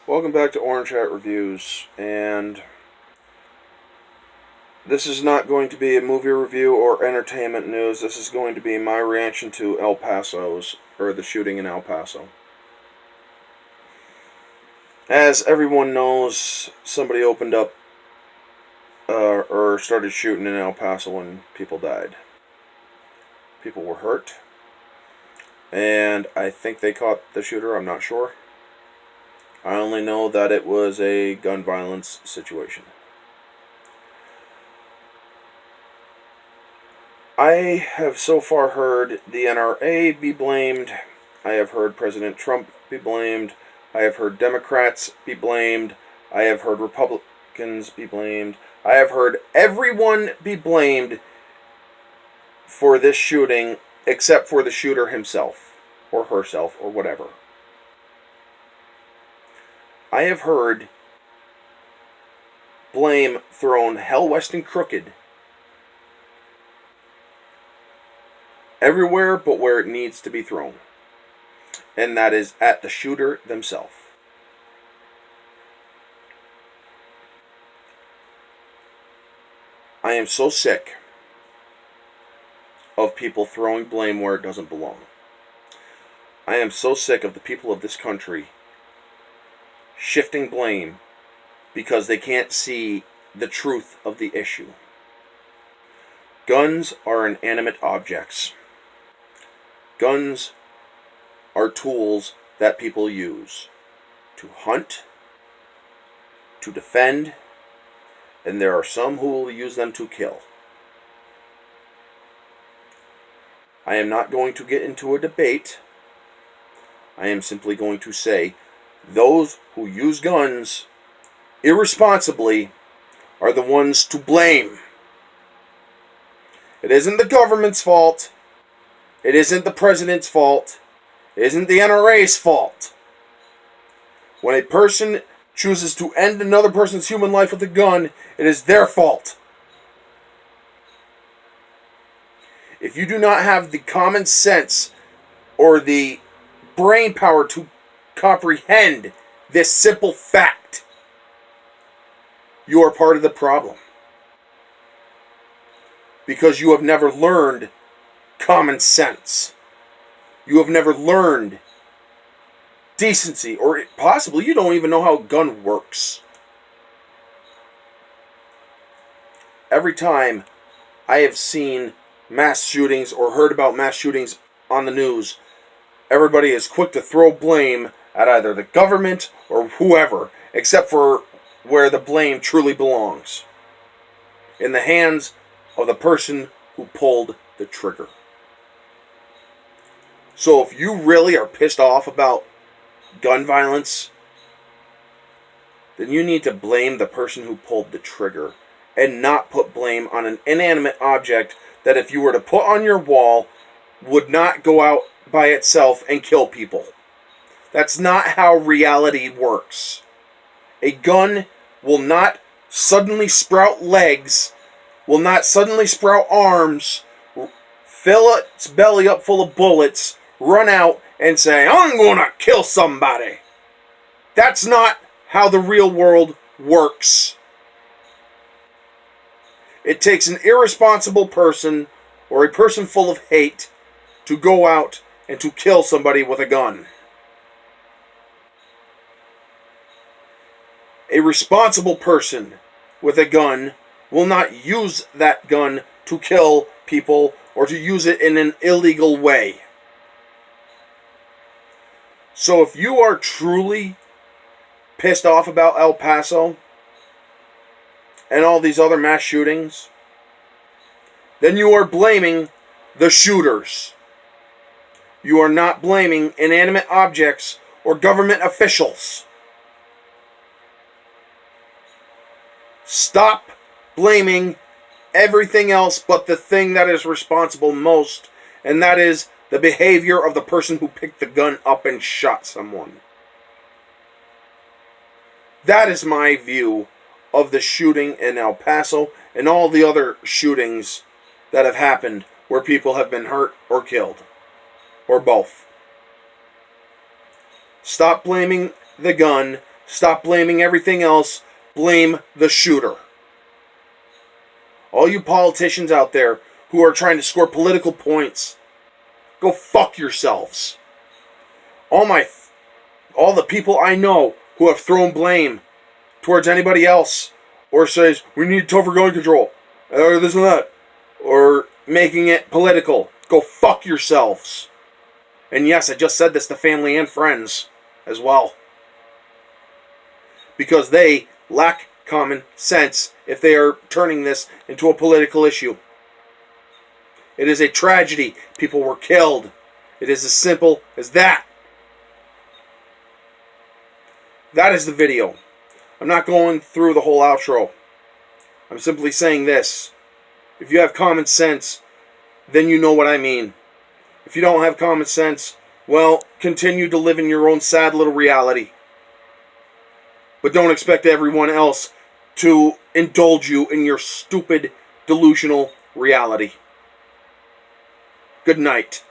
Welcome back to Orange Hat Reviews, and this is not going to be a movie review or entertainment news. This is going to be my reaction to the shooting in El Paso. As everyone knows, somebody opened up or started shooting in El Paso and people died. People were hurt, and I think they caught the shooter. I'm not sure. I only know that it was a gun violence situation. I have so far heard the NRA be blamed. I have heard President Trump be blamed. I have heard Democrats be blamed. I have heard Republicans be blamed. I have heard everyone be blamed for this shooting except for the shooter himself or herself or whatever. I have heard blame thrown hell west and crooked everywhere but where it needs to be thrown, and that is at the shooter themselves. I am so sick of people throwing blame where it doesn't belong. I am so sick of the people of this country shifting blame because they can't see the truth of the issue. Guns are inanimate objects. Guns are tools that people use to hunt, to defend, and there are some who will use them to kill. I am not going to get into a debate. I am simply going to say those who use guns irresponsibly are the ones to blame. It isn't the government's fault. It isn't the president's fault. It isn't the NRA's fault. When a person chooses to end another person's human life with a gun, it is their fault. If you do not have the common sense or the brain power to comprehend this simple fact, you are part of the problem. Because you have never learned common sense. You have never learned decency, or possibly you don't even know how a gun works. Every time I have seen mass shootings or heard about mass shootings on the news, everybody is quick to throw blame at either the government or whoever, except for where the blame truly belongs. In the hands of the person who pulled the trigger. So if you really are pissed off about gun violence, then you need to blame the person who pulled the trigger and not put blame on an inanimate object that if you were to put on your wall would not go out by itself and kill people. That's not how reality works. A gun will not suddenly sprout legs, will not suddenly sprout arms, fill its belly up full of bullets, run out and say, I'm gonna kill somebody. That's not how the real world works. It takes an irresponsible person or a person full of hate to go out and to kill somebody with a gun. A responsible person with a gun will not use that gun to kill people or to use it in an illegal way. So if you are truly pissed off about El Paso and all these other mass shootings, then you are blaming the shooters. You are not blaming inanimate objects or government officials. Stop blaming everything else but the thing that is responsible most, and that is the behavior of the person who picked the gun up and shot someone. That is my view of the shooting in El Paso and all the other shootings that have happened where people have been hurt or killed, or both. Stop blaming the gun. Stop blaming everything else. Blame the shooter. All you politicians out there who are trying to score political points, go fuck yourselves. All the people I know who have thrown blame towards anybody else or says we need tougher gun control or this and that or making it political, go fuck yourselves. And yes, I just said this to family and friends as well. Because they lack common sense if they are turning this into a political issue. It is a tragedy. People were killed. It is as simple as that. That is the video. I'm not going through the whole outro. I'm simply saying this. If you have common sense, then you know what I mean. If you don't have common sense, well, continue to live in your own sad little reality. But don't expect everyone else to indulge you in your stupid, delusional reality. Good night.